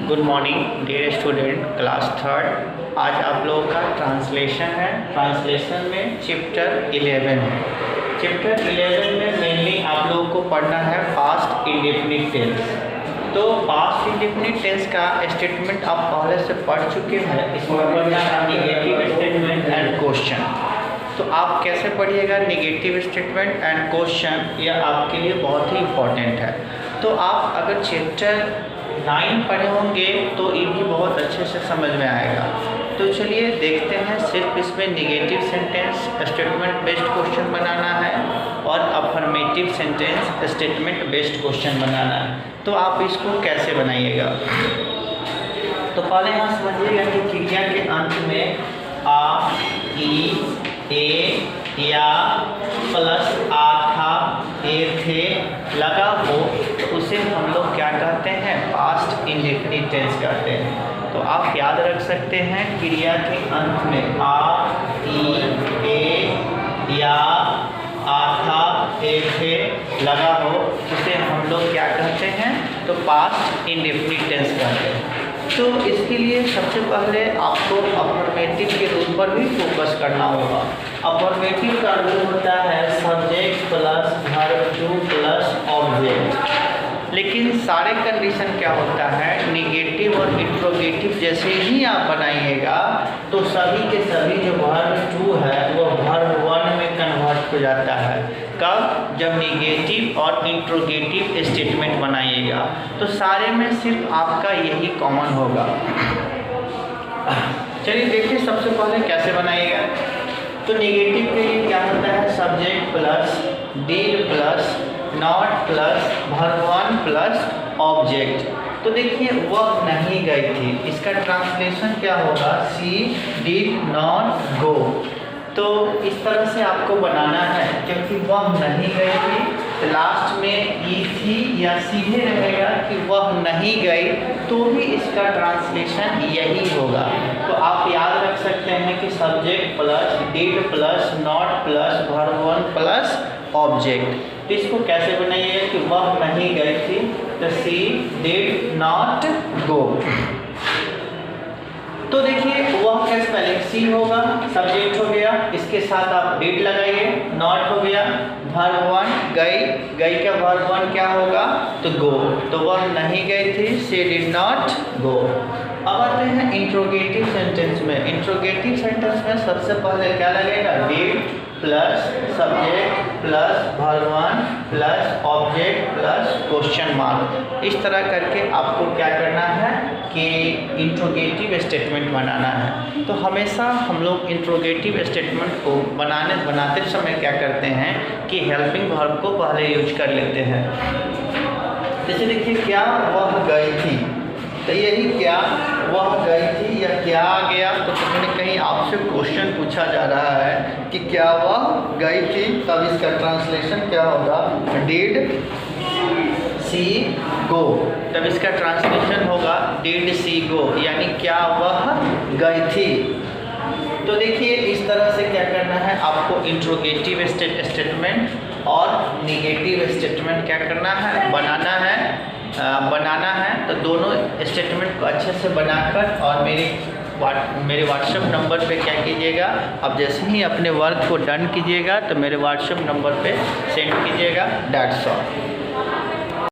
Good morning dear student class third. आज आप लोगों का ट्रांसलेशन है। ट्रांसलेशन में चैप्टर 11 है। चैप्टर 11 में मेनली आप लोगों को पढ़ना है पास्ट इंडेफिनिट टेंस। तो पास्ट इंडेफिनिट टेंस का स्टेटमेंट आप पहले से पढ़ चुके हैं। इसमें पढ़ना है नेगेटिव स्टेटमेंट एंड क्वेश्चन। तो आप कैसे पढ़िएगा नेगेटिव स्टेटमेंट एंड क्वेश्चन, यह आपके लिए बहुत ही इम्पोर्टेंट है। तो आप अगर चैप्टर 9 पढ़े होंगे तो ये भी बहुत अच्छे से समझ में आएगा। तो चलिए देखते हैं। सिर्फ इसमें negative sentence statement based question बनाना है और affirmative sentence statement based question बनाना है। तो आप इसको कैसे बनाइएगा, तो पहले यहाँ समझिएगा कि क्रिया के अंत में आ, ई, ए, या प्लस आ था, ए थे लगा हो तो उसे हम लोग क्या कहते हैं, पास्ट इंडेफिनिट टेंस कहते हैं। तो आप याद रख सकते हैं क्रिया के अंत में आ, ई, ए, या, आ था, ए थे लगा हो उसे हम लोग क्या कहते हैं, तो पास्ट इंडेफिनिट टेंस कहते हैं। तो इसके लिए सबसे पहले आपको अफर्मेटिव के रूल पर भी फोकस करना होगा। अफर्मेटिव का रूल होता है subject plus verb two plus object. लेकिन सारे कंडीशन क्या होता है, नेगेटिव और इंट्रोगेटिव जैसे ही आप बनाइएगा तो सभी के सभी जो वर्ब टू है वो वर्ब वन में कन्वर्ट हो जाता है। कब, जब नेगेटिव और इंट्रोगेटिव स्टेटमेंट बनाइएगा तो सारे में सिर्फ आपका यही कॉमन होगा। चलिए देखिए सबसे पहले कैसे बनाइएगा। तो नेगेटिव के लिए क्या होता है, subject plus did plus not plus verb one plus object. तो देखिए वह नहीं गई थी, इसका ट्रांसलेशन क्या होगा, शी डिड नॉट गो। तो इस तरह से आपको बनाना है क्योंकि वह नहीं गई थी, तो लास्ट में ई थी या सीधे रहेगा कि वह नहीं गई तो भी इसका ट्रांसलेशन यही होगा। तो आप याद रख सकते हैं कि subject plus did plus not plus verb one plus object. तो इसको कैसे बनाइए कि वह नहीं गई थी, तो शी डिड नॉट गो। तो देखिए वह का स्पेलिंग सी होगा, सब्जेक्ट हो गया, इसके साथ आप डिड लगाइए, नॉट हो गया, वर्ब वन गई, गई का वर्ब वन क्या होगा, तो गो। तो वह नहीं गई थी, शी डिड नॉट गो। अब आते हैं इंट्रोगेटिव सेंटेंस में। इंट्रोगेटिव सेंटेंस में सबसे पहले क्या लगेगा, did plus subject plus verb one plus object plus question mark. इस तरह करके आपको क्या करना है कि इंट्रोगेटिव स्टेटमेंट बनाना है। तो हमेशा हम लोग इंट्रोगेटिव स्टेटमेंट को बनाते समय क्या करते हैं कि हेल्पिंग वर्ब को पहले यूज कर लेते हैं। जैसे देखिए क्या वह गई थी, तो यही क्या वह गई थी या क्या आ गया, तो कहीं न कहीं आपसे क्वेश्चन पूछा जा रहा है कि क्या वह गई थी, तब इसका ट्रांसलेशन क्या होगा, डिड सी गो। तब इसका ट्रांसलेशन होगा डिड सी गो, यानी क्या वह गई थी। तो देखिए इस तरह से क्या करना है आपको, इंट्रोगेटिव स्टेटमेंट और नेगेटिव स्टेटमेंट क्या करना है, बनाना है। तो दोनों स्टेटमेंट को अच्छे से बनाकर और मेरे व्हाट्सएप नंबर पे क्या कीजिएगा, अब जैसे ही अपने वर्क को डन कीजिएगा तो मेरे व्हाट्सएप नंबर पे सेंड कीजिएगा। That's all.